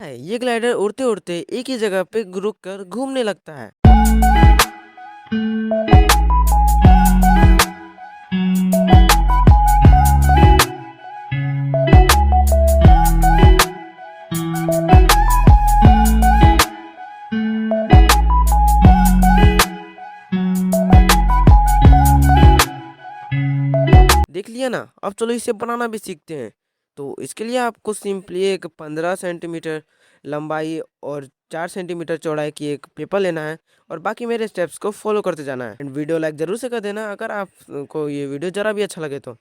है, ये ग्लाइडर उड़ते उड़ते एक ही जगह पे रुक कर घूमने लगता है। देख लिया ना, अब चलो इसे बनाना भी सीखते हैं। तो इसके लिए आपको सिंपली एक 15 सेंटीमीटर लंबाई और 4 सेंटीमीटर चौड़ाई की एक पेपर लेना है और बाकी मेरे स्टेप्स को फॉलो करते जाना है। एंड वीडियो लाइक जरूर से कर देना अगर आपको ये वीडियो ज़रा भी अच्छा लगे तो।